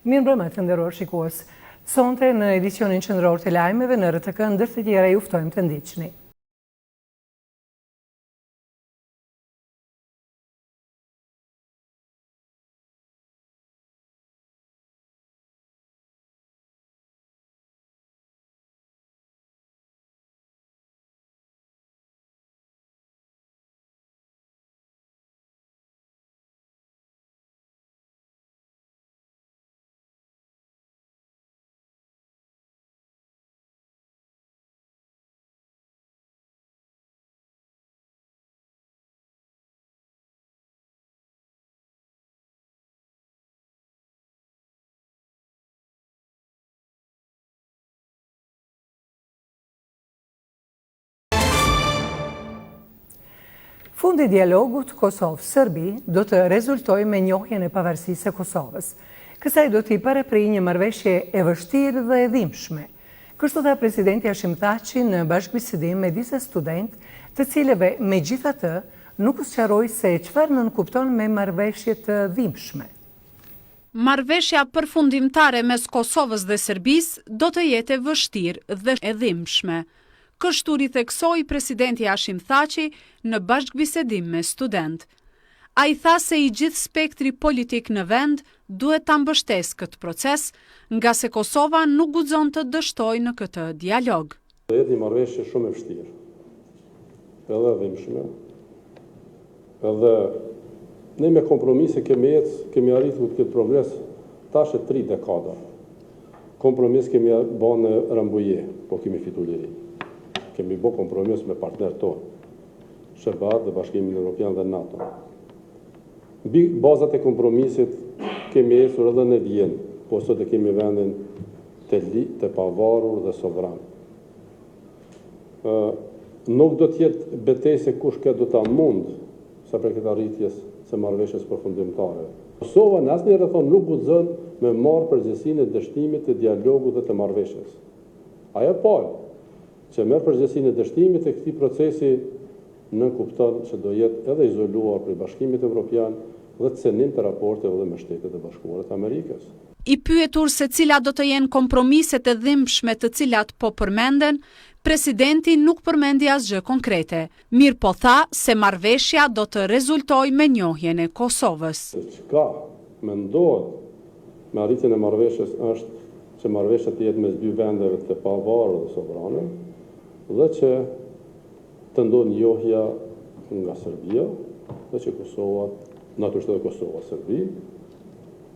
Mirëmbrëma të nderuar shikues. Sonte në edicionin qendror të lajmeve në RTK ndër të tjera ju ftojmë të ndiqni. Fundi i dialogut Kosovë-Serbi do të rezultojë me njohjen e pavarësisë së Kosovës. Kësaj do t'i paraprijë një marrëveshje e vështirë dhe e dhimbshme. Kështu tha presidenti Hashim Thaçi në bashkëbisedim me disa studentë, të cilëve megjithatë nuk u sqaroi se çfarë nënkupton me marrëveshje të dhimbshme. Marrëveshja përfundimtare mes Kosovës dhe Serbisë do të jetë e vështirë dhe e dhimbshme. Kështu ritheksoi presidenti Hashim Thaçi në bashkëbisedim me studentë. Ai tha se i gjithë spektri politik në vend duhet ta mbështesë këtë proces, nga se Kosova nuk guxon të dështojë në këtë dialog. Do jetë një marrëveshje shumë e vështirë, edhe dhimbshme. Edhe ne me kompromise kemi arritur këtë progres tash 3 dekada. Kompromis kemi bën në Rambuje, po kemi fitu liri. Kemi bë kompromis me partnerët tonë, SBA dhe Bashkimin Evropian dhe NATO. Mbi bazat e kompromisit kemi ecur edhe në Vjenë, po sot e kemi vendin të pavarur dhe sovran. Nuk do t'jetë betejë se kush do ta mund sa për këtë arritjes së marrëveshjes përfundimtare. Kosova në asnjë rrethon nuk guxon me marrë përgjegjësinë e dështimit të dialogut dhe të marrëveshjes. Ajo po që merr përgjegjësinë e dështimit të këtij procesi në kupton se do jetë edhe izoluar prej Bashkimit Evropian dhe të cenim të raporteve dhe me Shtetet e Bashkuara të Amerikës. I pyetur se cilat do të jenë kompromiset e dhimbshme të cilat po përmenden, presidenti nuk përmendi asgjë konkrete. Mirë po tha se marrëveshja do të rezultojë me njohjen e Kosovës. Çka mendohet me arritjen e marrëveshjes është që marrëveshja të jetë mes dy vendeve të pavarura dhe sovrane, dhe që të ndodhë njohja nga Serbia, dhe që Kosova, natyrisht edhe Kosova, Serbi,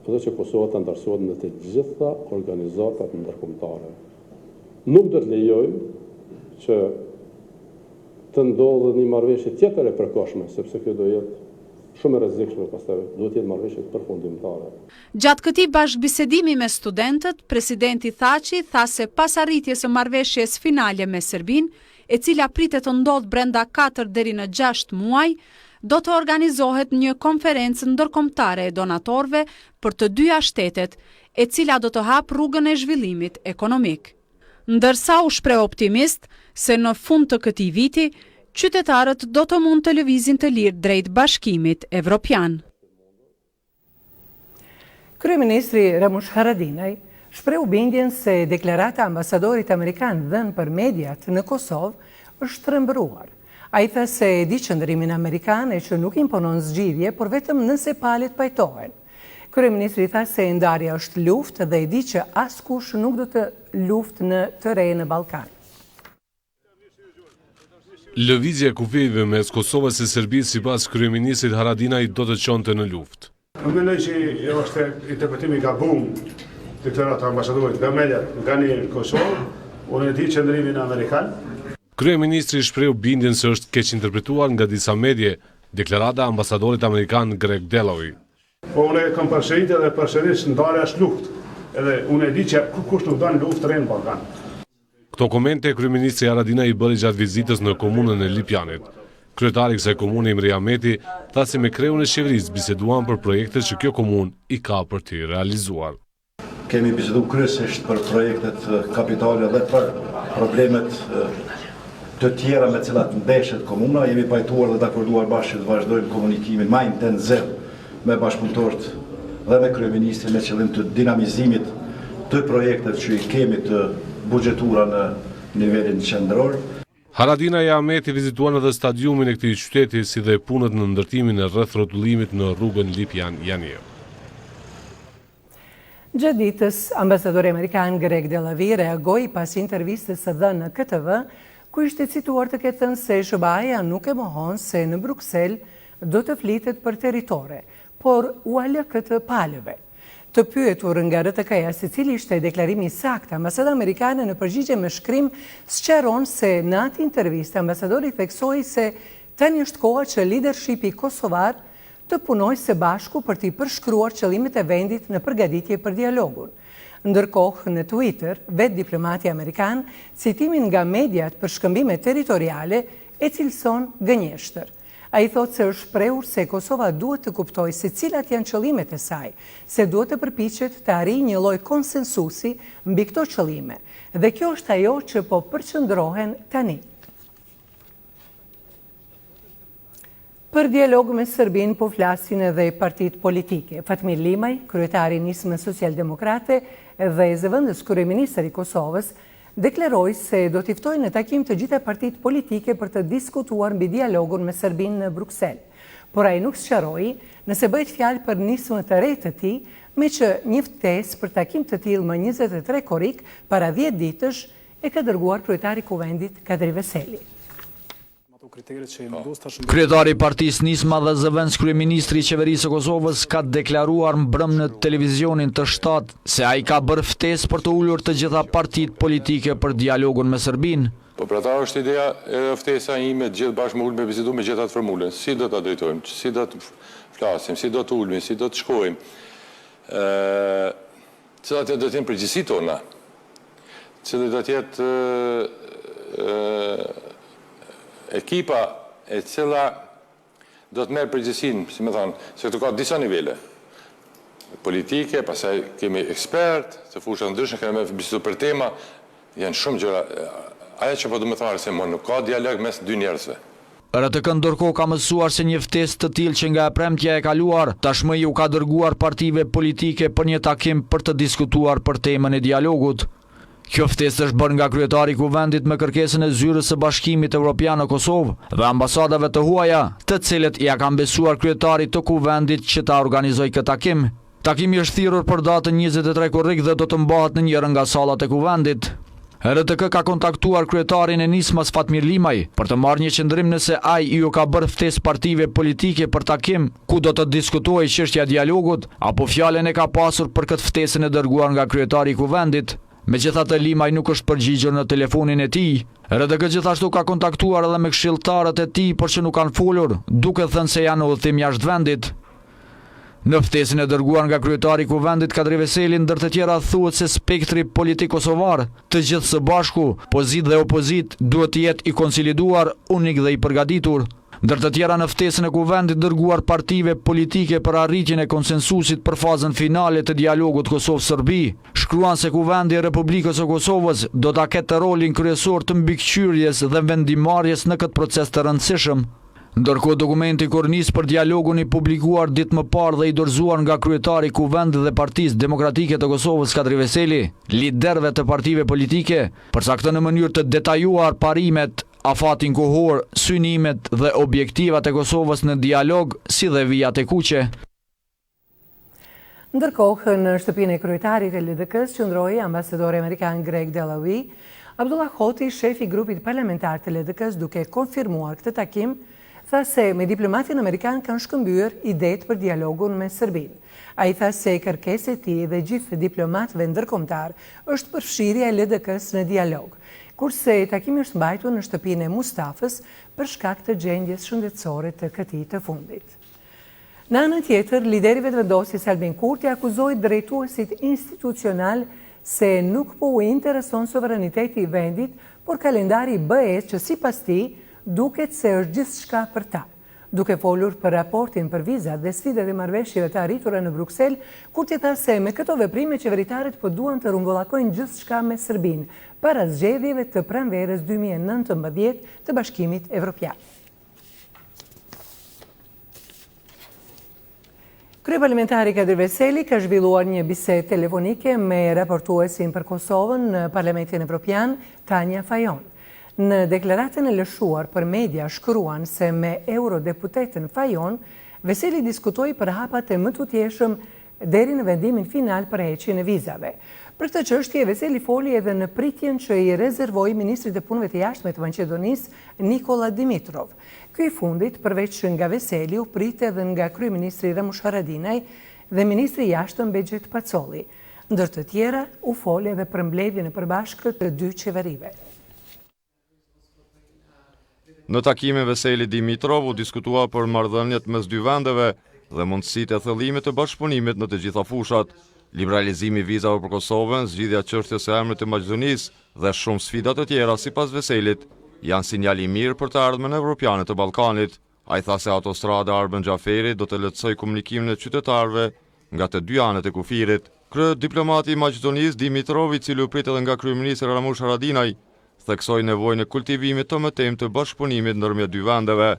dhe që Kosova të ndarësohet në të gjitha organizatat ndërkombëtare. Nuk do të lejojmë që të ndodhë një marrëveshje tjetër e përkohshme, sepse kjo do jetë shumë e rrezikshme, pastaj duhet të jetë marrëveshje përfundimtare. Gjatë këtij bashkëbisedimi me studentët, presidenti Thaçi tha se pas arritjes së marrëveshjes finale me Serbinë, e cila pritet të ndodhë brenda 4 deri në 6 muaj, do të organizohet një konferencë ndërkombëtare e donatorëve për të dyja shtetet, e cila do të hapë rrugën e zhvillimit ekonomik. Ndërsa u shpreh optimist se në fund të këtij viti qytetarët do të mund të lëvizin të lirë drejt Bashkimit Evropian. Kryeministri Ramush Haradinaj shprehu bindjen se deklarata e ambasadorit amerikan dhënë për mediat në Kosovë është trembëruar. Ai tha se e di qëndrimin amerikan e që nuk imponon zgjidhje, por vetëm nëse palët pajtohen. Kryeministri tha se ndarja është luftë dhe e di që askush nuk do të luftë në terren në Ballkan. Lëvizja e kufijve mes Kosovës e Serbisë sipas kryeministrit Haradinaj do të çonte në luftë. Nuk mendoj që është interpretimi i gabuar deklarata ambasadorit nga mediat nga në Kosovë, unë e di qëndrimin amerikan. Kryeministri shprehu bindjen se është keq interpretuar nga disa medje deklarata e ambasadorit amerikan Greg Dalloway. Po unë kam përsëritur edhe përsëris ndarja është luftë. Edhe unë e di që kush nuk don luftë në Ballkan. Këto komente kryeministri Haradinaj i bëri gjatë vizitës në komunën e Lipjanit. Kryetari i kësaj komune Imre Ahmeti tha se me kreun e qeverisë biseduan për projektet që kjo komunë i ka për të realizuar. Kemi biseduar kryesisht për projektet kapitale dhe për problemet të tjera me cilat ndeshet komuna. Jemi pajtuar dhe dakorduar bashkë që të vazhdojmë komunikimin më intensiv me bashkëpunëtorët dhe me kryeministrin me qëllim të dinamizimit të projektet që i kemi të buxhetura në nivelin qendror. Haradinaj Ahmeti vizituan edhe stadiumin e këtij qyteti si dhe punët në ndërtimin e rreth rrotullimit në rrugën Lipjan-Janier. Gjatë ditës, ambasadori amerikan Greg Delavi reagoi pas intervistës së dhënë në KTV, ku ishte cituar të ketë thënë se SBA-ja nuk e mohon se në Bruksel do të flitet për territore, por u alë këtë palëve. Të pyetur nga RTK-ja se cili ishte deklarimi sakt, ambasada amerikane në përgjigje me shkrim sqaron se në atë intervistë ambasadori theksoi se tani është koha që leadershipi kosovar të punojë së bashku për t'i përshkruar qëllimet e vendit në përgatitje për dialogun. Ndërkohë, në Twitter, vetë diplomati amerikan, citimin nga mediat për shkëmbime territoriale e cilëson gënjeshtër. A i thot se është shprehur se Kosova duhet të kuptoj se cilat janë qëllimet e saj, se duhet të përpiqet të arrijë një lloj konsensusi mbi këto qëllime. Dhe kjo është ajo që po përqendrohen tani. Për dialog me Serbinë po flasin edhe partitë politike. Fatmir Limaj, kryetari i Nismës Socialdemokrate dhe zëvendës kryeministri i Kosovës, deklaroi se do t'i ftojnë në takim të gjitha partitë politike për të diskutuar mbi dialogun me Serbinë në Bruksel. Por ai nuk sqaroi nëse bëhet fjalë për nismë të re të tij, me që një ftesë për takim të tillë më 23 korrik para 10 ditësh e ka dërguar kryetari i Kuvendit Kadri Veseli. Kryetari i Partisë Nisma dhe zëvendës kryeministri i Qeverisë së Kosovës ka deklaruar mbrëm në televizionin të shtatë se ai ka bërë ftesë për të ulur të gjitha partitë politike për dialogun me Serbinë. Po për ata është ideja e ftesa ime të gjithë bashkë me ulë me bisedu me gjithat formulën, si do të drejtojmë, si do të flasim, si do të ulmi, si do të shkojmë, cilat do të jenë përgjegjësitë tona, cilat do të jetë ekipa e cila do të merë përgjegjësinë, si më thonë, se këtu ka disa nivele politike, pastaj kemi ekspert, se fusha ndryshme kemi bisedu për tema, janë shumë gjëra. Aja që po du me thare se nuk ka dialog mes dy njerëzve. RTK ndërkohë ka mësuar se një ftesë të tillë që nga e premtja e kaluar, tashmë ju ka dërguar partive politike për një takim për të diskutuar për temën e dialogut. Kjo ftesë është bërë nga kryetari i Kuvendit me kërkesën e zyrës së Bashkimit Evropian në Kosovë dhe ambasadave të huaja, të cilët ja kanë besuar kryetarit të Kuvendit që ta organizojë këtë takim. Takimi është thirrur për datën 23 korrik dhe do të mbahet në njëra nga sallat e Kuvendit. RTK ka kontaktuar kryetarin e Nismas Fatmir Limaj për të marrë një qendrim nëse ai ju ka bërë ftesë partive politike për takim ku do të diskutojë çështja e dialogut apo fjalën e ka pasur për këtë ftesën e dërguar nga kryetari i Kuvendit. Megjithatë Limaj nuk është përgjigjur në telefonin e tij. RTK gjithashtu ka kontaktuar edhe me këshilltarët e tij por që nuk kanë folur, duke thënë se janë në udhëtim jashtë vendit. Në ftesën e dërguar nga kryetari i Kuvendit Kadri Veseli, ndër të tjera thuhet se spektri politik kosovar, të gjithë së bashku, pozitë dhe opozit, duhet të jetë i konsoliduar, unik dhe i përgatitur. Ndër të tjera në ftesën e Kuvendit dërguar partive politike për arritjen e konsensusit për fazën finale të dialogut Kosovë-Serbi, shkruan se Kuvendi i Republikës së Kosovës do ta ketë rolin kryesor të mbikëqyrjes dhe vendimarrjes në këtë proces të rëndësishëm. Ndërkohë dokumenti kornis për dialogun i publikuar ditë më parë dhe i dorëzuar nga kryetari i Kuvendit dhe Partisë Demokratike të Kosovës Kadri Veseli, liderëve të partive politike, përcakton në mënyrë të detajuar parimet, afatin kohor, synimet dhe objektivat e Kosovës në dialog, si dhe vijat e kuqe. Ndërkohë, në shtëpinë e kryetarit e LDK-s qëndroi ambasadori amerikan Greg Delavi, Abdullah Hoti, shefi i grupit parlamentar të LDK-s, duke konfirmuar këtë takim, tha se me diplomatin amerikan kanë shkëmbyer idetë për dialogun me Serbinë. Ai tha se kërkesa e tij dhe gjithë diplomatëve ndërkombëtar është përfshirja e LDK-s në dialog, kurse takimi është mbajtur në shtëpinë e Mustafës për shkak të gjendjes shëndetësore të këtij të fundit. Në anën tjetër, lideri vetëvendosjes Albin Kurti akuzoi drejtuesit institucional se nuk po u intereson sovraniteti i vendit, por kalendari i BE-s që sipas tij duket se është gjithçka për ta. Duke folur për raportin për vizat dhe sfidat e marrëveshjeve të arritura në Bruksel, Kurti tha se me këto veprime qeveritarët po duan të rrumbullakojnë gjithçka me Serbinë para zgjedhjeve të pranverës 2019 të Bashkimit Evropian. Kryeparlamentari Kadir Veseli ka zhvilluar një bisedë telefonike me raportuesin për Kosovën në Parlamentin Evropian, Tanja Fajon. Në deklaratën e lëshuar për media shkruan se me eurodeputetën Fajon, Veseli diskutoi për hapat e më tutjeshëm deri në vendimin final për heqjen e vizave. Për këtë çështje, Veseli foli edhe në pritjen që i rezervoi ministrit e punëve të jashtme të Maqedonisë, Nikola Dimitrov. Ky i fundit, përveç nga Veseli, u prit edhe nga kryeministri Ramush Haradinaj dhe ministri i jashtëm Bexhet Pacolli. Ndër të tjera, u foli edhe për mbledhjen e përbashkët të dy qeverive. Në takimin Veseli Dimitrov u diskutua për marrëdhëniet mes dy vendeve dhe mundësitë e thellimit të bashkëpunimit në të gjitha fushat. Liberalizimi i vizave për Kosovën, zgjidhja e çështjes së emrit të Maqedonisë dhe shumë sfida të tjera sipas Veselit janë sinjal i mirë për të ardhmen evropiane të Ballkanit. Ai tha se autostrada Arben Xhaferi do të lehtësojë komunikimin e qytetarëve nga të dy anët e kufirit. Diplomati i Maqedonisë Dimitrov, i cili u prit edhe nga kryeministri Ramush Haradinaj, theksoi nevojën e kultivimit të mëtejmë të bashkëpunimit ndërmjet dy vendeve.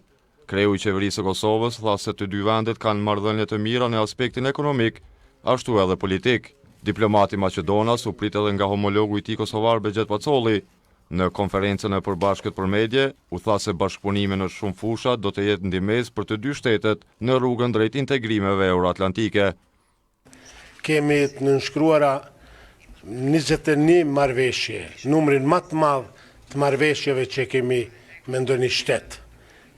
Kreu i qeverisë së Kosovës tha se të dy vendet kanë marrëdhënie të mira në aspektin ekonomik, ashtu edhe politik. Diplomati Maqedonas u prit edhe nga homologu i tij kosovar Bexhet Pacolli. Në konferencën e përbashkët për medje, u tha se bashkëpunimi në shumë fusha do të jetë ndihmës për të dy shtetet në rrugën drejt integrimeve euroatlantike. Kemi të nënshkruara 21 marrëveshje, numrin më të madh të marrëveshjeve që kemi me ndonjë shtet.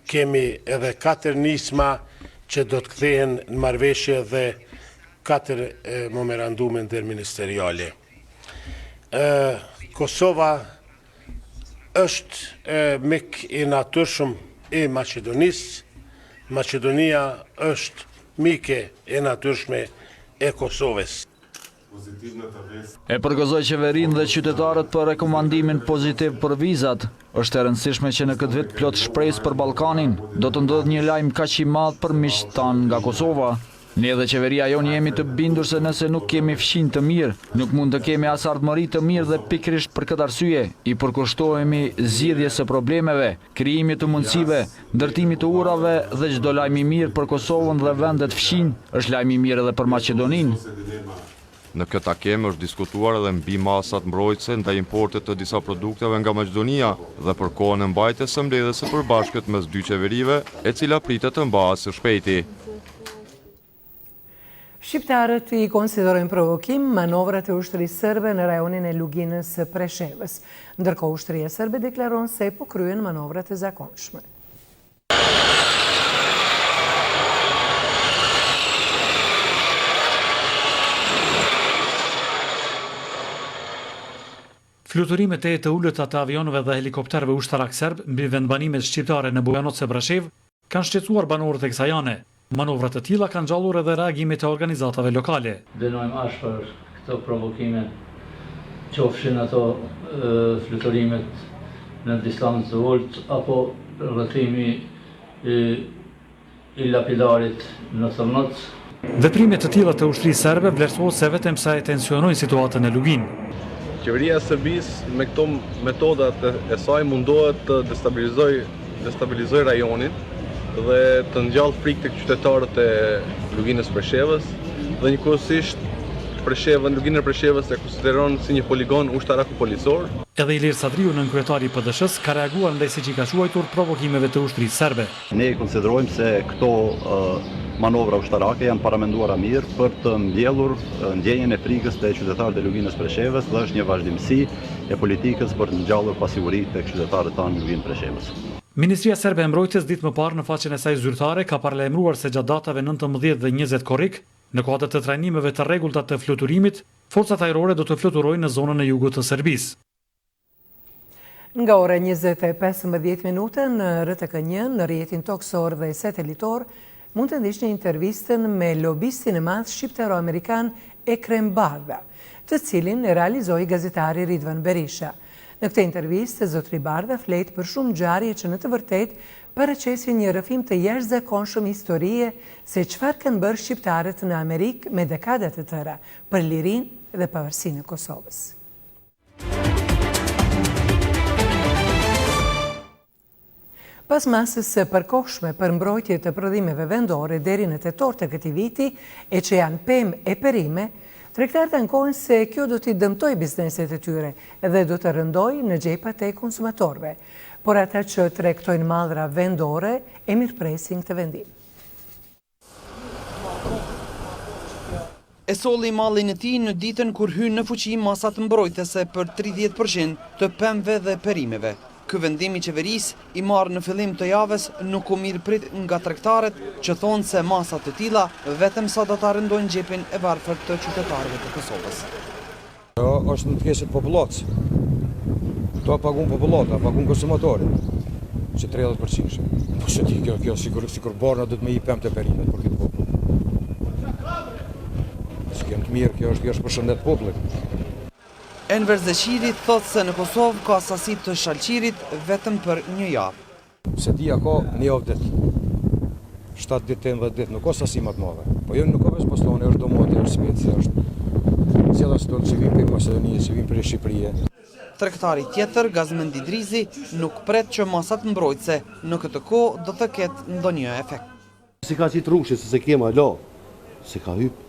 Kemi edhe 4 nisma që do të kthehen në marrëveshje dhe 4 memorandume ndërministeriale. Kosova është mik i natyrshëm i Maqedonisë. Maqedonia është mike e natyrshme e Kosovës. E përgëzoi qeverinë dhe qytetarët për rekomandimin pozitiv për vizat. Është e rëndësishme që në këtë vit plot shpresë për Ballkanin do të ndodhë një lajm kaq i madh për miqtë tanë nga Kosova. Ne dhe qeveria jonë jemi të bindur se nëse nuk kemi fshinj të mirë, nuk mund të kemi as ardhmëri të mirë dhe pikërisht për këtë arsye i përkushtohemi zgjidhjes së problemeve, krijimit të mundësive, ndërtimit të urave dhe çdo lajm i mirë për Kosovën dhe vendet fshinj është lajm i mirë edhe për Maqedoninë. Në këtë takim është diskutuar edhe mbi masat mbrojtëse ndaj importit të disa produkteve nga Maqedonia dhe për kohën e mbajtjes së mbledhjes së përbashkët mes dy qeverive, e cila pritet të mbahet së shpejti. Shqiptarët i konsiderojnë provokim manovrat e ushtrisë serbe në rajonin e Luginës së Preshevës, ndërkohë ushtria serbe deklaron se po kryen manovrat e zakonshme. Fluturimet e të ullëta të avionëve dhe helikopterëve ushtarak serb mbi vendbanimet shqiptare në Bujanot së Preshev kanë shqetësuar banorët e kësaj ane. Manovrat të tilla kanë gjallur edhe reagimit e organizatave lokale. Dënojmë ashpër këto provokime, qofshin ato fluturimet në distancë të ulët apo rrëthimi i lapidarit në Thërnoc. Veprimet të tilla të ushtrisë serbe vlerësohet se vetëm sa e tensionojnë situatën e Lugin. Qeveria e Serbisë me këto metodat e saj mundohet të destabilizoj rajonin dhe të ngjallë frikë tek qytetarët e Luginës Preshevës dhe njëkohësisht Luginën e Preshevës e konsideron si një poligon ushtarak policor. Edhe Ilir Sadriu, nënkryetari i PD-s-së, ka reaguar ndaj siç i ka quajtur provokimeve të ushtrisë serbe. Ne konsiderojmë se këto manovra ushtarake janë paramenduara mirë për të mbjellur ndjenjen e frikës te qytetarët e Luginës Preshevës dhe është një vazhdimsi e politikës për të ngjallur pasiguri tek qytetarët tanë në Luginën Preshevës. Ministria serbe e mbrojtjes ditë më parë në faqen e saj zyrtare ka paralajmëruar se gjatë datave 19 dhe 20 korrik, në kuadër të trajnimeve të rregullta të fluturimit, forcat ajrore do të fluturojnë në zonën e jugut të Serbisë. Nga ora 20:15 në RTK1, në rrjetin toksor dhe satelitor, mund të ndiqni intervistën me lobistin e madh shqiptaro-amerikan Ekrem Bardha, të cilin e realizoi gazetari Ridvan Berisha. Në këtë intervistë, zotri Bardha flet për shumë ngjarje që në të vërtetë paraqesin një rrëfim të jashtëzakonshëm historie se çfarë kanë bërë shqiptarët në Amerikë me dekada të tëra për lirinë dhe pavarësinë e Kosovës. Pas masës së përkohshme për mbrojtje të prodhimeve vendore deri në tetor të këtij viti, e që janë pemë e perime, tregtarët ankohen se kjo do t'i dëmtoj bizneset e tyre dhe do të rëndoj në xhepat e konsumatorëve. Por ata që tregtojnë mallra vendore e mirëpresin këtë vendim. E solli mallin e tij në ditën kur hyn në fuqi masat mbrojtëse për 30% të pemëve dhe perimeve. Ky vendim i qeverisë i marrë në fillim të javës nuk u mirëprit nga tregtarët që thonë se masat të tilla vetëm sa do ta rëndojnë xhepin e varfër të qytetarëve të Kosovës. Kjo është në pjesë popullatës. Kto pagun popullata, pagun konsumatorit. Që 30%. Po se ti kjo sikur borna do të më i pemë të perimet për këtë popull. S'kem të mirë, kjo është për shëndet popullit. Enver Zeqiri thot se në Kosovë ka sasi të shalqirit vetëm për një javë. Se dia ka një javë ditë. 7 ditë, 18 ditë, nuk ka sasi më të madhe. Po jo nuk ka veç postone, është domoti, është speci, është cila ston që vim për Maqedoni, që vim për Shqipëri. Tregtari tjetër, Gazmendi Drizi, nuk pret që masat mbrojtëse në këtë kohë do të ketë ndonjë efekt. Si ka qitë rushi, se kema la, se ka hypë.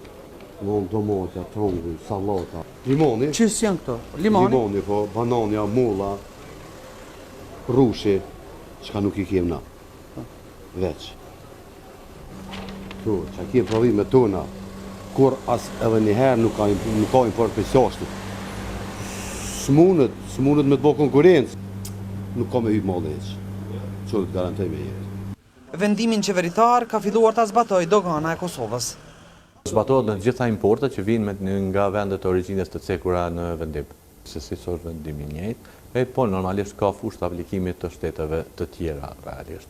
Domotja, trongu, sallata, limoni. Ç'ës janë këto? Limoni? Limoni, po, banania, mulla, rushi, çka nuk i kem na. Veç. Tu, çka kem prodhime tona, kur as edhe njëherë nuk ka import për jashtë. S'mundet me të bëj konkurrencë. Nuk ka me hyjë malli hiç. Ço të garantoj me jetë. Vendimin qeveritar ka filluar ta zbatojë dogana e Kosovës. Zbatohet në gjitha importet që vinë nga vendet të origjinës të cekura në vendim. Se si është vendimi i njëjtë, po normalisht ka fushë të aplikimit të shteteve të tjera realisht.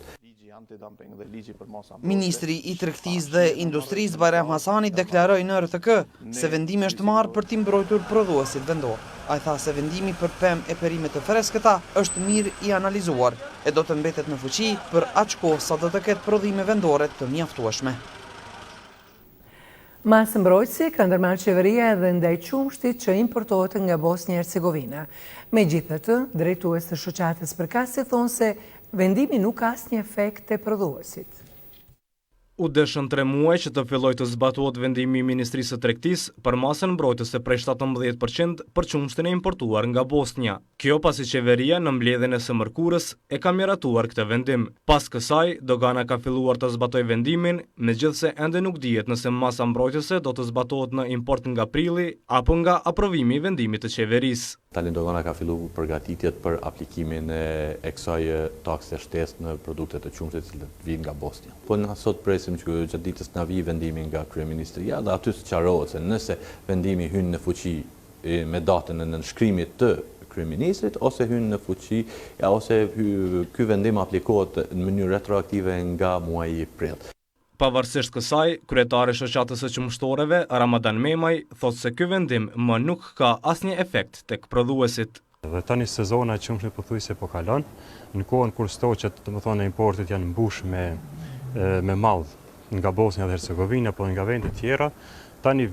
Ministri i Tregtisë dhe Industrisë Bajram Hasani deklaroi në RTK se vendimi është marrë për t'i mbrojtur prodhuesit vendor. Ai tha se vendimi për pemë e perime të freskëta është mirë i analizuar e do të mbetet në fuqi për aq kohë sa do të ketë prodhime vendore të mjaftueshme. Masë mbrojtësi ka ndërmarrë qeveria edhe ndaj qumshtit që importohet nga Bosnia e Hercegovina. Megjithatë, drejtues të shoqatës përkatëse thonë se vendimi nuk ka asnjë efekt te prodhuesit. U dëshën 3 muaj që të filloj të zbatohet vendimi i Ministrisë së Tregtisë për masën mbrojtëse prej 17% për qumshtin e importuar nga Bosnia. Kjo pasi qeveria në mbledhjen e së mërkurës e ka miratuar këtë vendim. Pas kësaj, dogana ka filluar të zbatojë vendimin, megjithse ende nuk dihet nëse masa mbrojtëse do të zbatohet në import nga prilli apo nga aprovimi i vendimit të qeverisë. Tani dogana ka filluar përgatitjet për aplikimin e kësaj takse shtesë në produktet të qumshtit që vijnë nga Bosnia. Po na sot presim që gjatë ditës na vi vendimi nga kryeministria dhe aty sqarohet se nëse vendimi hyn në fuqi me datën e nënshkrimit të kryeministrit ose hyn në fuqi ose ky vendim aplikohet në mënyrë retroaktive nga muaji prill. Pavarësisht kësaj, kryetari i shoqatës së qumshtorëve, Ramadan Memaj, thotë se ky vendim më nuk ka asnjë efekt tek prodhuesit. Dhe tani sezona e qumshtit pothuajse po kalon, në kohën kur stoqet, domethënë importet janë mbush me mall nga Bosnia dhe Hercegovina apo nga vende të tjera, tani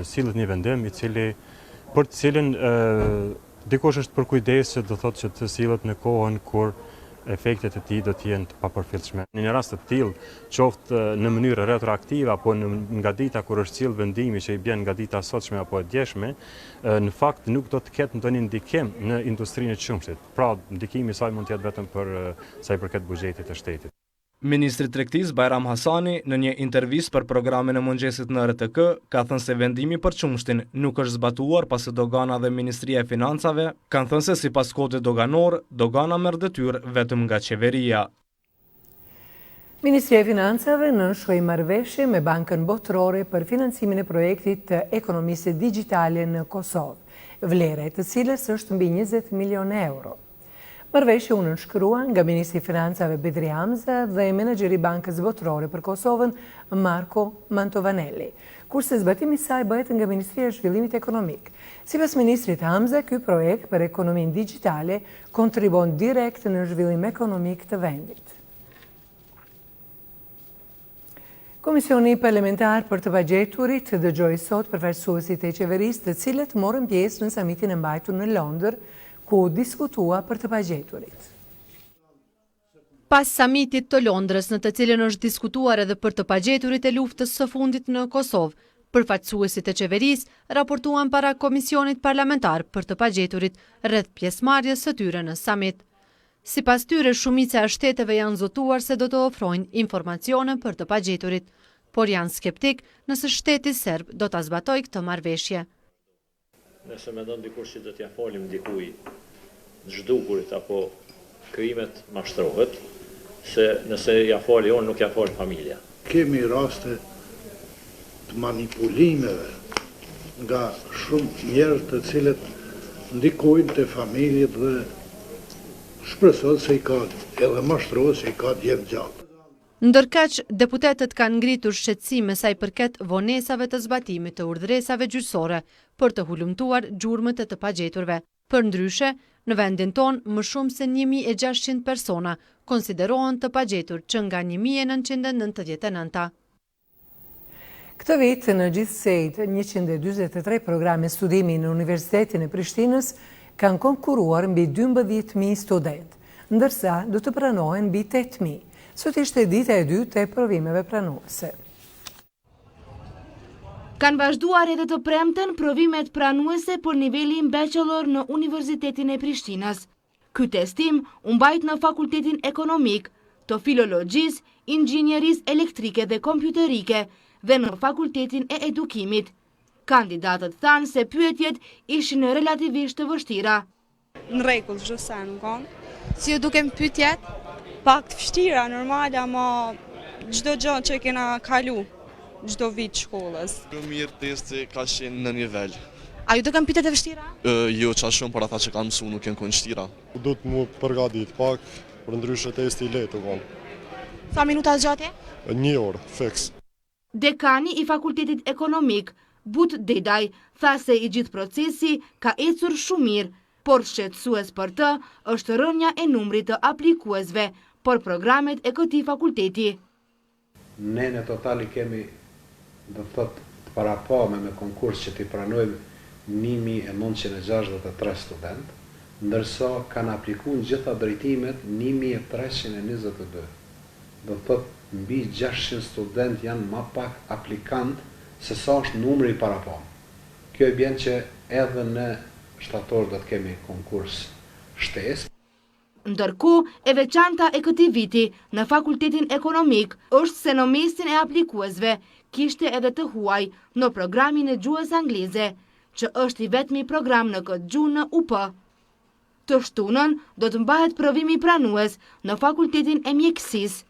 sillet një vendim i cili për të cilin dikush është përkujdes që do thotë që të sillet në kohën kur efektet e tij do të jenë të papërfillshme. Në një rast të tillë, qoftë në mënyrë retroaktive apo nga dita kur është sill vendimi që i bën nga dita sotshme apo e djeshme, në fakt nuk do të ketë ndonjë ndikim në industrinë e qumshtit. Pra, ndikimi i saj mund të jetë vetëm për sa i përket buxhetit të shtetit. Ministri i Tregtisë Bajram Hasani në një intervistë për programin e mëngjesit në RTK ka thënë se vendimi për qumshtin nuk është zbatuar pasi dogana dhe Ministria e Financave kanë thënë se sipas kodit doganor, dogana merr detyrë vetëm nga qeveria. Ministria e Financave nënshkroi marrëveshje me Bankën Botërore për financimin e projektit të ekonomisë digjitale në Kosovë, vlera e të cilës është mbi 20 milionë euro. Marrëveshja u nënshkrua nga Ministri i Financave Bedri Hamza dhe menaxheri i Bankës Botërore për Kosovën Marko Mantovanelli, kurse zbatimi i saj bëhet nga Ministria e Zhvillimit Ekonomik. Sipas ministrit Hamza, ky projekt për ekonominë digjitale kontribon direkt në zhvillim ekonomik të vendit. Komisioni Parlamentar për të Bagjeturit dëgjoi sot përfaqësuesit e qeverisë të cilët morën pjesë në samitin e mbajtur në Londër, ku diskutua për të pagjeturit. Pas samitit të Londrës, në të cilën është diskutuar edhe për të pagjeturit e luftës së fundit në Kosovë, përfaqësuesit e qeverisë raportuan para Komisionit Parlamentar për të pagjeturit rreth pjesëmarrjes së tyre në samit. Sipas tyre, shumica e shteteve janë zotuar se do të ofrojnë informacione për të pagjeturit, por janë skeptik nëse shteti serb do ta zbatojë këtë marrëveshje. Nëse mendon dikush që do t'ja folim dikujt zhdukurit apo krimet, mashtrohet, se nëse ja foli unë, nuk ja foli familja. Kemi raste të manipulimeve nga shumë njerëz të cilët ndikojnë të familjet dhe shpresoj se i ka edhe mashtrohet se i ka djetë gjatë. Ndërkaq, deputetët kanë ngritur shqetësime sa i përket vonesave të zbatimit të urdhëresave gjyqësore për të hulumtuar gjurmët e të pagjeturve. Përndryshe, në vendin tonë, më shumë se 1.600 persona konsiderohen të pagjetur që nga 1999. Këtë vit, në gjithsejt, 143 programe studimi në Universitetin e Prishtinës kanë konkuruar mbi 12.000 student, ndërsa do të pranohen mbi 8.000. Sot ishte dita e dytë e provimeve pranuese. Kanë vazhduar edhe të premten provimet pranuese për nivelin bachelor në Universitetin e Prishtinës. Ky testim u mbajt në Fakultetin Ekonomik, të Filologjisë, Inxhinierisë Elektrike dhe Kompjuterike dhe në Fakultetin e Edukimit. Kandidatët thanë se pyetjet ishin relativisht të vështira. Në rregull, çdo nuk kanë. Si ju duken pyetjet? Pak të vështira, normale, ama çdo gjë që kena kalu. Çdo vit shkollës. Më mirë testi ka qenë në nivel. A ju duken pyetjet e vështira? Jo, qa shumë, por ata që kanë mësuar nuk janë vështira. Do të më përgatit pak, për ndryshe testi i lehtë von. Sa minuta zgjatje? 1 orë, fiks. Dekani i Fakultetit Ekonomik, But Dedaj, tha se i gjithë procesi ka ecur shumë mirë, por shqetësues për të është rënja e numrit të aplikuesve për programet e këtij fakulteti. Ne në totali kemi, do të thotë, të parapame me konkurs që t'i pranojmë 1963 student, ndërsa kanë aplikuar në gjitha drejtimet 1322. Do të thotë, mbi 600 student janë më pak aplikant se sa është numri i parapame. Kjo e bjen që edhe në shtator do të kemi konkurs shtesë. Ndërkohë, e veçanta e këtij viti në Fakultetin Ekonomik është se në mesin e aplikuesve kishte edhe të huaj në programin e gjuhës angleze, që është i vetmi program në këtë gjuhë në UP. Të shtunën do të mbahet provimi pranues në Fakultetin e Mjekësisë.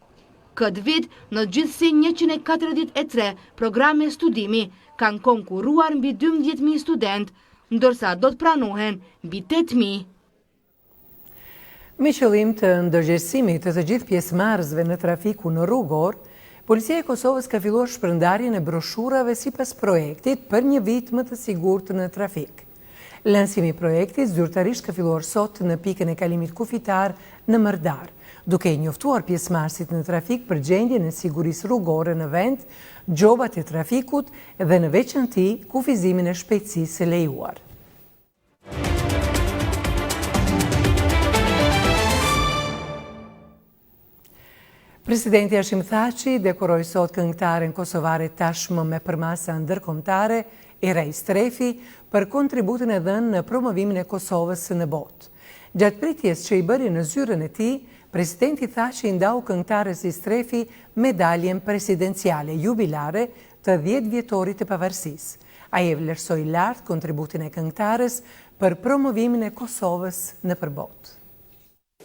Këtë vit, në gjithësi 143 programe studimi kanë konkuruar mbi 12.000 student, ndërsa do të pranohen mbi 8.000. Me qëllim të ndërgjegjësimit të gjithë pjesëmarrësve në trafiku në rrugor, Policia e Kosovës ka filluar shpërndarjen e broshurave sipas projektit për një vit më të sigurt në trafik. Lansimi i projektit zyrtarisht ka filluar sot në pikën e kalimit kufitar në Mërdar, duke i njoftuar pjesëmarrësit në trafik për gjendjen e sigurisë rrugore në vend, gjobat e trafikut dhe në veçanti kufizimin e shpejtësisë së lejuar. Presidenti Hashim Thaçi dekoroi sot këngëtaren kosovare tashmë me përmasa ndërkombëtare Erej Strefi për kontributin e dhënë në promovimin e Kosovës në botë. Gjatë pritjes që i bëri në zyrën e tij, presidenti Thaçi i ndau këngëtares Strefi medaljen presidenciale jubilare të 10 vjetorit të pavarësisë. Ai e vlerësoi lart kontributin e këngëtares për promovimin e Kosovës nëpër botë.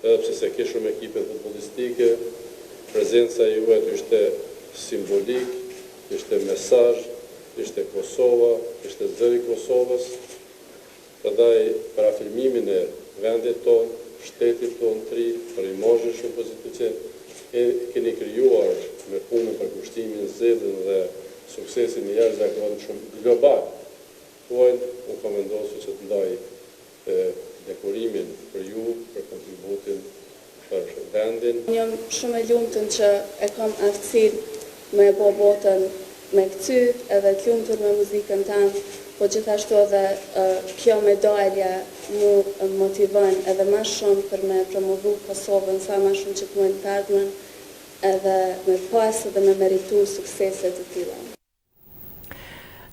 Edhe pse se ke shumë ekipe futbollistike, prezenca juaj ishte simbolik, ishte mesazh, ishte Kosova, ishte zëri Kosovës, prandaj për afirmimin e vendit tonë, shtetit tonë të ri, për imazhin shumë pozitiv që keni krijuar me punën për kushtimin, zgjedhjen dhe suksesin e jashtëzakonshëm global. Unë kam vendosur që të ndaj dekorimin për ju, për kontributin për vendin. Jam shumë e lumtur që e kam aftësinë me bë botën me këtë, edhe të lumtur me muzikën tanë, po gjithashtu edhe kjo medalje mu motivojnë edhe ma shumë për me promovu Kosovën sa ma shumë që të mojnë të ardhmen edhe me pas dhe me meritu sukseset të tilla.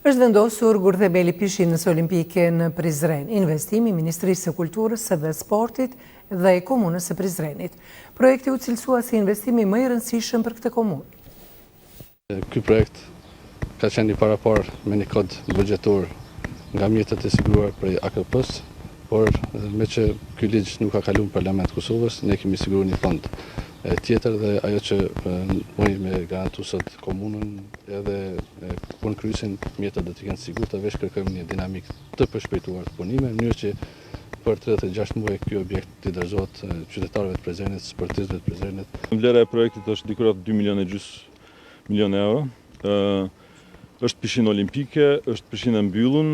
Është vendosur gurdhebeli pishinës olimpike në Prizren, investimi i Ministrisë së Kulturës dhe Sportit dhe e Komunës së Prizrenit. Projekti u cilësua si investimi më i rëndësishëm për këtë komunë. Ky projekt ka qenë i parapar me një kod buxhetor nga mjetet e siguruar prej AKP-s, por me që ky ligj nuk ka kaluar në Parlament Kosovës, ne kemi siguruar një fond tjetër dhe ajo që mund me garantu sot komunën edhe punë kryesin mjetet do të kenë sigurt, veç kërkojmë një dinamik të përshpejtuar të punime, në mënyrë që për 36 muaj ky objekt të dorëzohet qytetarëve të Prizrenit, sportistëve të Prizrenit. Vlera e projektit është diku rreth 2,5 milion euro. Është pishinë olimpike, është pishinë e mbyllur.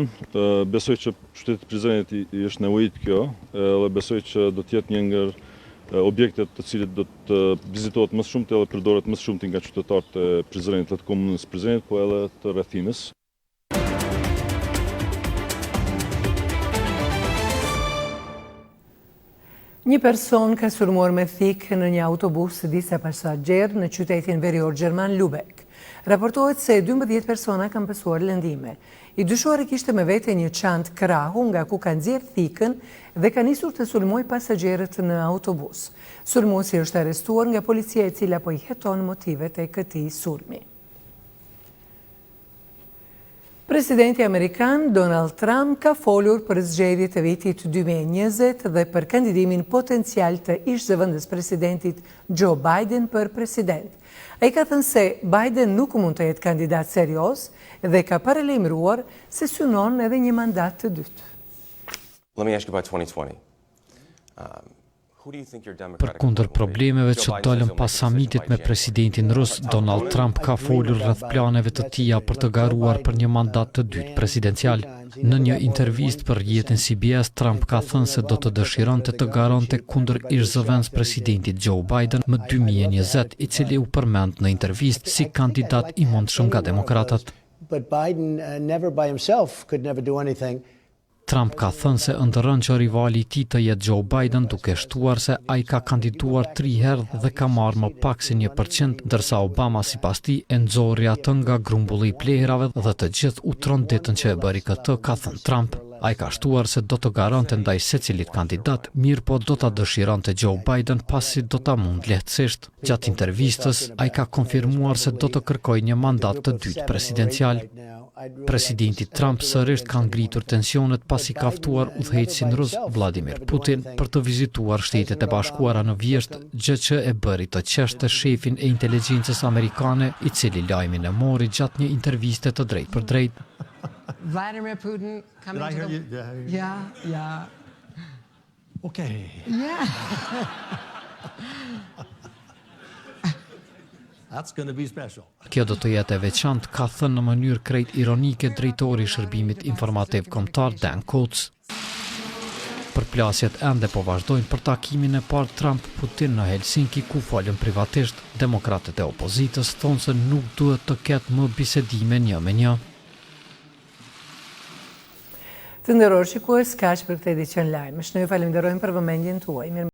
Besoj që qyteti i Prizrenit i është nevojit kjo, dhe besoj që do të jetë një nga objektet të cilit do të vizitohet më shumë edhe përdoret më shumë nga qytetarët e Prizrenit dhe të komunës Prizrenit, po edhe të rrethinës. Një person ka sulmuar me thikë në një autobus disa pasagjerë në qytetin verior gjerman Lübeck. Raportohet se 12 persona kanë pësuar lëndime. I dyshuari kishte me vete një çantë krahu nga ku ka nxjerrë thikën dhe ka nisur të sulmoj pasagjerët në autobus. Sulmuesi është arrestuar nga policia e cila po i heton motivet e këtij sulmi. Presidenti Amerikan Donald Trump ka folur për zgjedhjet e vitit 2020 dhe për kandidimin potencial të ish-zëvendës presidentit Joe Biden për president. Ai ka thënë se Biden nuk mund të jetë kandidat serioz dhe ka paralajmëruar se synon edhe një mandat të dytë. Let me ask you about 2020. Përkundër problemeve që dalën pas samitit me presidentin rus, Donald Trump ka folur rreth planeve të tija për të garuar për një mandat të dytë presidencial. Në një intervistë për rrjetin CBS, Trump ka thënë se do të dëshironte të garonte kundër ish-zëvendës presidentit Joe Biden më 2020, i cili u përmend në intervistë si kandidat i mundshëm nga demokratat. But Biden never by himself could never do anything. Trump ka thënë se ëndërron që rivali i tij të jetë Joe Biden, duke shtuar se ai ka kandiduar 3 herë dhe ka marrë më pak se 1%, ndërsa Obama sipas tij e nxorri atë nga grumbulli i plehrave dhe të gjithë u tron ditën që e bëri këtë, ka thënë Trump. Ai ka shtuar se do të garonte ndaj secilit kandidat, mirë po do ta dëshironte Joe Biden pasi do ta mund lehtësisht. Gjatë intervistës, ai ka konfirmuar se do të kërkojë një mandat të dytë presidencial. Presidenti Trump sërish ka ngritur tensionet pasi ka ftuar udhëheqësin rus Vladimir Putin për të vizituar Shtetet e Bashkuara në Vjesht, gjë që e bëri të qeshte shefin e inteligjencës amerikane, i cili lajmin e mori gjatë një interviste të drejtë për drejtë. Vladimir Putin coming to the... Yeah. Okay. Yeah. That's going to be special. Kjo do të jetë e veçantë, ka thënë në mënyrë krejt ironike drejtori i Shërbimit Informativ Kombëtar Dan Coats. Përplasjet ende po vazhdojnë për takimin e parë Trump-Putin në Helsinki, ku folën privatisht. Demokratët e opozitës thonë se nuk duhet të ketë më bisedime 1-1. Të nderuar shikues, kaq për këtë edicion lajmësh. Ne ju falenderojmë për vëmendjen tuaj.